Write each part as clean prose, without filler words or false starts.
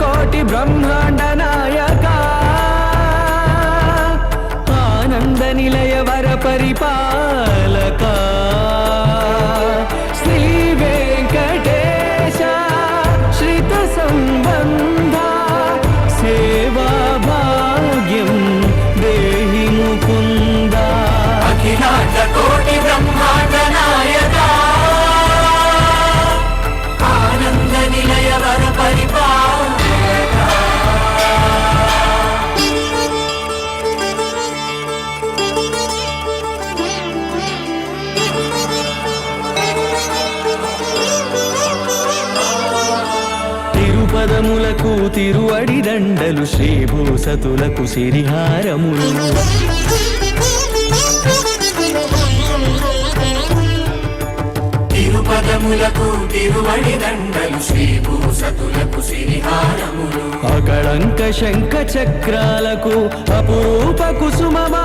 కోటి బ్రహ్మాండ నాయక ఆనంద నిలయ వర పరిపాలక శ్రీ వెంకటేశ శ్రిత సంబంధ సేవా భాగ్యం దేహి ముకుంద అఖిలాండ కోటి బ్రహ్మాండ నాయక ఆనంద నిలయ వర పరిపాలక తిరుపదములకు తిరువడి దండలు శ్రీభూసతులకు సిరిహారములు తిరుపదములకు తిరువడి దండలు శ్రీభూసతులకు సిరిహారములు అకళంక శంఖ చక్రాలకు అపూప కుసుమమాలికలు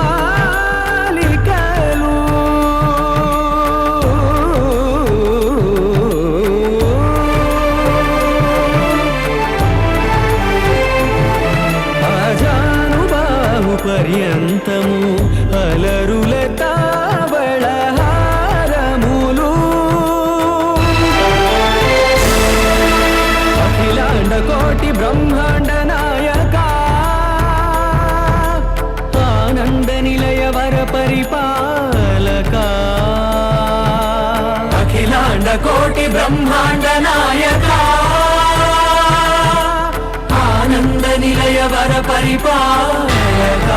ఆజానుబాహు పర్యంతము అలరుల తావళహారములు అఖిలాండ కోటి బ్రహ్మాండ నాయక ఆనంద నిలయ వర పరిపాలక అఖిలాండ కోటి బ్రహ్మాండ నాయక ఆనంద నిలయ వర పరిపాలక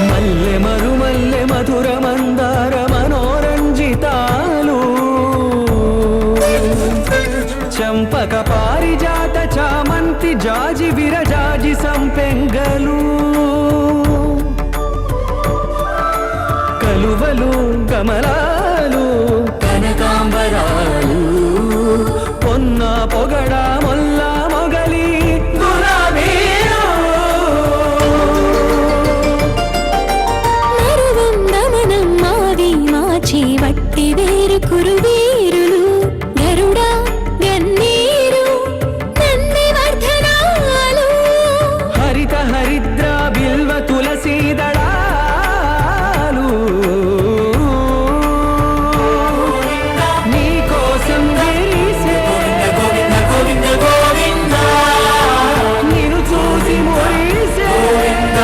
మల్లె మరుమల్లె మధుర మందార మనోరంజితాలు చంపక పారిజాత చామంతి జాజి విరజాజి సంపెంగలు కలువలు కమలాలు కనకాంబరాలు పొన్న పొగడ మొల్ల మొగలి గులాబీలు వట్టి వేరు కురువీరులు గరుడా గన్నీరు నన్ని వర్ధనాలు హరిత హరిద్ర బిల్వ తులసీ దళాలు నీ కోసం విరిసే గోవింద గోవింద నిన్ను చూసి మురిసే గోవింద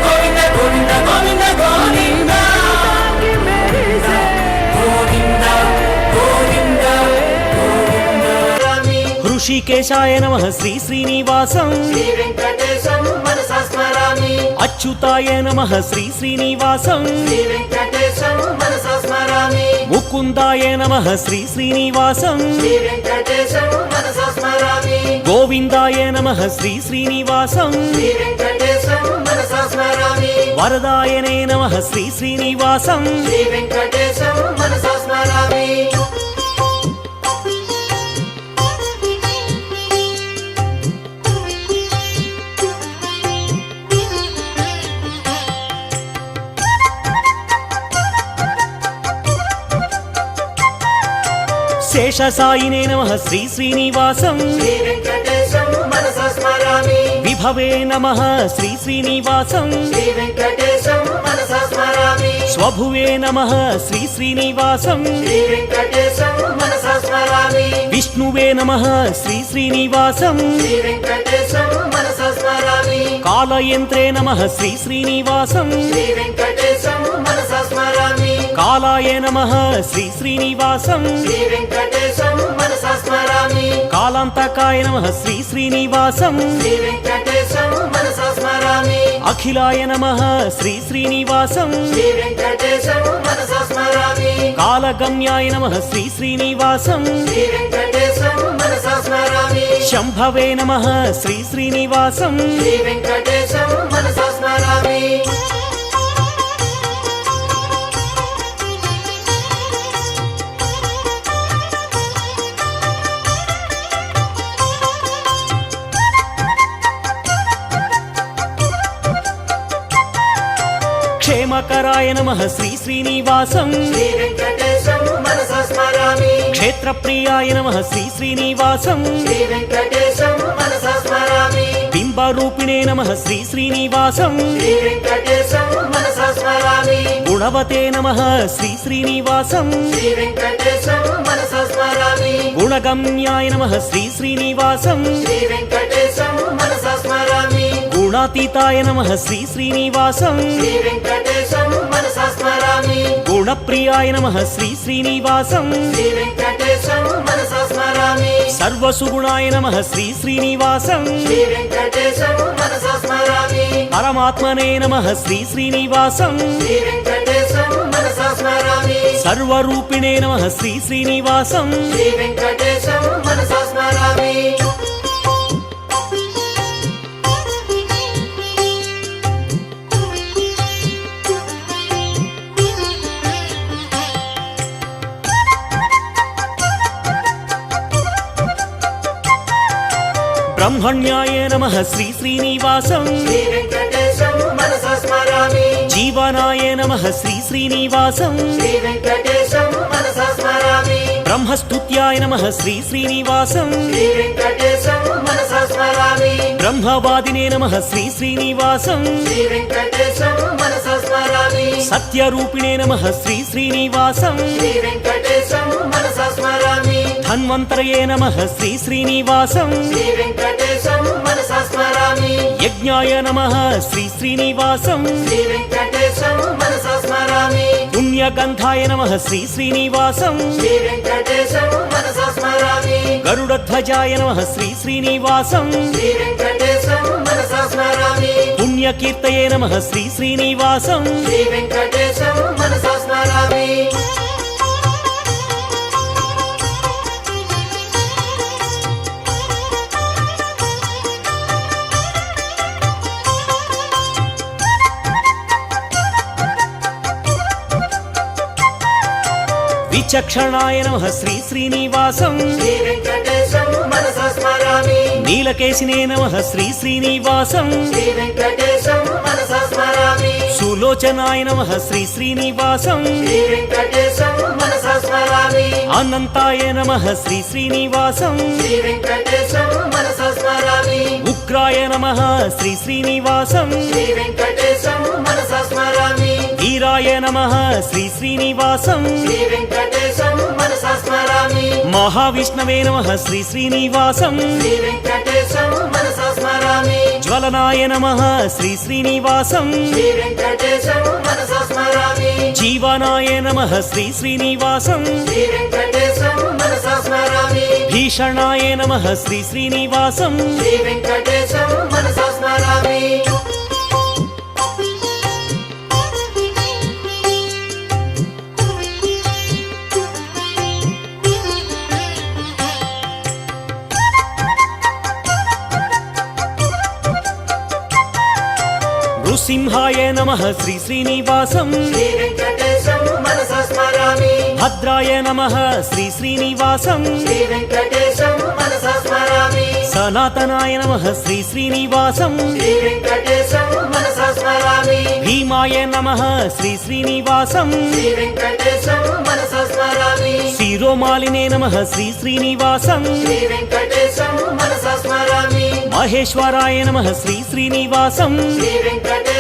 గోవింద గోవింద గోవింద గోవింద తాకి మెరిసే హృషికేశాయ నమః శ్రీ శ్రీనివాసం శ్రీ వెంకటేశం మనసా స్మరామి అచ్యుతాయ నమః శ్రీ శ్రీనివాసం శ్రీ వెంకటేశం మనసా స్మరామి ముకుందాయ నమః శ్రీ శ్రీనివాసం శ్రీ వెంకటేశం మనసా స్మరామి గోవిందాయ నమః శ్రీ శ్రీనివాసం శ్రీ వెంకటేశం మనసా స్మరామి వరదాయనే నమః శ్రీ శ్రీనివాసం శ్రీ వెంకటేశం మనసా స్మరామి శేషసాయినే నమః శ్రీ శ్రీనివాసం శ్రీ వెంకటేశం మనసా స్మరామి విభవే నమః శ్రీ శ్రీనివాసం శ్రీ వెంకటేశం మనసా స్మరామి స్వభువే నమః శ్రీ శ్రీనివాసం శ్రీ వెంకటేశం మనసా స్మరామి విష్ణువే నమః శ్రీ శ్రీనివాసం శ్రీ వెంకటేశం మనసా స్మరామి కాలయంత్రే నమః శ్రీ శ్రీనివాసం శ్రీ వెంకటేశం మనసా స్మరామి కాలాయ నమః శ్రీ శ్రీనివాసం శ్రీ వెంకటేశం మనసా స్మరామి కాలాంతకాయ నమః శ్రీ శ్రీనివాసం శ్రీ వెంకటేశం మనసా స్మరామి అఖిలాయ నమః శ్రీ శ్రీనివాసం శ్రీ వెంకటేశం మనసా స్మరామి కాలగమ్యాయ నమః శ్రీ శ్రీనివాసం శ్రీ వెంకటేశం మనసా స్మరామి శంభవే నమః శ్రీ శ్రీనివాసం శ్రీ వెంకటేశం మనసా స్మరామి క్షేమకరాయ నమః శ్రీ శ్రీనివాసం శ్రీ వెంకటేశం మనసా స్మరామి క్షేత్రప్రియాయ నమః శ్రీ శ్రీనివాసం శ్రీ వెంకటేశం మనసా స్మరామి బింబరూపిణే నమః శ్రీ శ్రీనివాసం శ్రీ వెంకటేశం మనసా స్మరామి గుణవతే నమః శ్రీ శ్రీనివాసం శ్రీ వెంకటేశం మనసా స్మరామి గుణగమ్యాయ నమః శ్రీ శ్రీనివాసం శ్రీ వెంకటేశం మనసా స్మరామి గుణాతీతాయ నమః శ్రీ శ్రీనివాసం శ్రీ వెంకటేశం మనసా స్మరామి గుణప్రియాయ నమః శ్రీ శ్రీనివాసం శ్రీ వెంకటేశం మనసా స్మరామి సర్వసుగుణాయ నమః శ్రీ శ్రీనివాసం శ్రీ వెంకటేశం మనసా స్మరామి పరమాత్మనే నమః శ్రీ శ్రీనివాసం శ్రీ వెంకటేశం మనసా స్మరామి సర్వరూపిణే నమః శ్రీ శ్రీనివాసం శ్రీ వెంకటేశం మనసా స్మరామి బ్రహ్మణ్యాయ నమః శ్రీ శ్రీనివాసం శ్రీ వెంకటేశం మనసా స్మరామి జీవనాయ నమః శ్రీ శ్రీనివాసం శ్రీ వెంకటేశం మనసా స్మరామి బ్రహ్మస్తుత్యాయ నమః శ్రీ శ్రీనివాసం శ్రీ వెంకటేశం మనసా స్మరామి బ్రహ్మవాదినే నమః శ్రీ శ్రీనివాసం శ్రీ వెంకటేశం మనసా స్మరామి సత్యరూపిణే నమః శ్రీ శ్రీనివాసం శ్రీ వెంకటేశం మనసా స్మరామి ధన్వంతరయే నమః శ్రీ శ్రీనివాసం శ్రీ వెంకటేశం మనసా స్మరామి యజ్ఞాయ నమః శ్రీ శ్రీనివాసం శ్రీ వెంకటేశం మనసా స్మరామి పుణ్యగంధాయ నమః శ్రీ శ్రీనివాసం శ్రీ వెంకటేశం మనసా స్మరామి గరుడధ్వజాయ నమః శ్రీ శ్రీనివాసం శ్రీ వెంకటేశం మనసా స్మరామి పుణ్యకీర్తయే నమః శ్రీ శ్రీనివాసం శ్రీ వెంకటేశం మనసా స్మరామి విచక్షణాయ నమః శ్రీ శ్రీనివాసం శ్రీ వెంకటేశం మనసా స్మరామి నీలకేశినే నమః శ్రీ శ్రీనివాసం శ్రీ వెంకటేశం మనసా స్మరామి సులోచనాయ నమః శ్రీ శ్రీనివాసం శ్రీ వెంకటేశం మనసా స్మరామి అనంతాయ నమః శ్రీ శ్రీనివాసం శ్రీ వెంకటేశం మనసా స్మరామి ఉగ్రాయ నమః శ్రీ శ్రీనివాసం శ్రీ వెంకటేశం మనసా స్మరామి వీరాయ నమః శ్రీ శ్రీనివాసం శ్రీ వెంకటేశం మనసా స్మరామి మహావిష్ణవే నమః శ్రీ శ్రీనివాసం శ్రీ వెంకటేశం మనసా స్మరామి జ్వలనాయ నమః శ్రీ శ్రీనివాసం శ్రీ వెంకటేశం మనసా స్మరామి జీవనాయ నమః శ్రీ శ్రీనివాసం శ్రీ వెంకటేశం మనసా స్మరామి భీషణాయ నమః శ్రీ శ్రీనివాసం శ్రీ వెంకటేశం మనసా స్మరామి నృసింహాయ నమః శ్రీ శ్రీనివాసం శ్రీ వెంకటేశం మనసా స్మరామి భద్రాయ నమః శ్రీ శ్రీనివాసం శ్రీ వెంకటేశం మనసా స్మరామి సనాతనాయ నమః శ్రీ శ్రీనివాసం శ్రీ వెంకటేశం మనసా స్మరామి భీమాయ నమః శ్రీ శ్రీనివాసం శ్రీ వెంకటేశం మనసా స్మరామి శిరోమాలినే నమః శ్రీ శ్రీనివాసం శ్రీ వెంకటేశం మనసా స్మరామి మహేశ్వరాయ నమః శ్రీ శ్రీనివాసం శ్రీ వెంకటేశం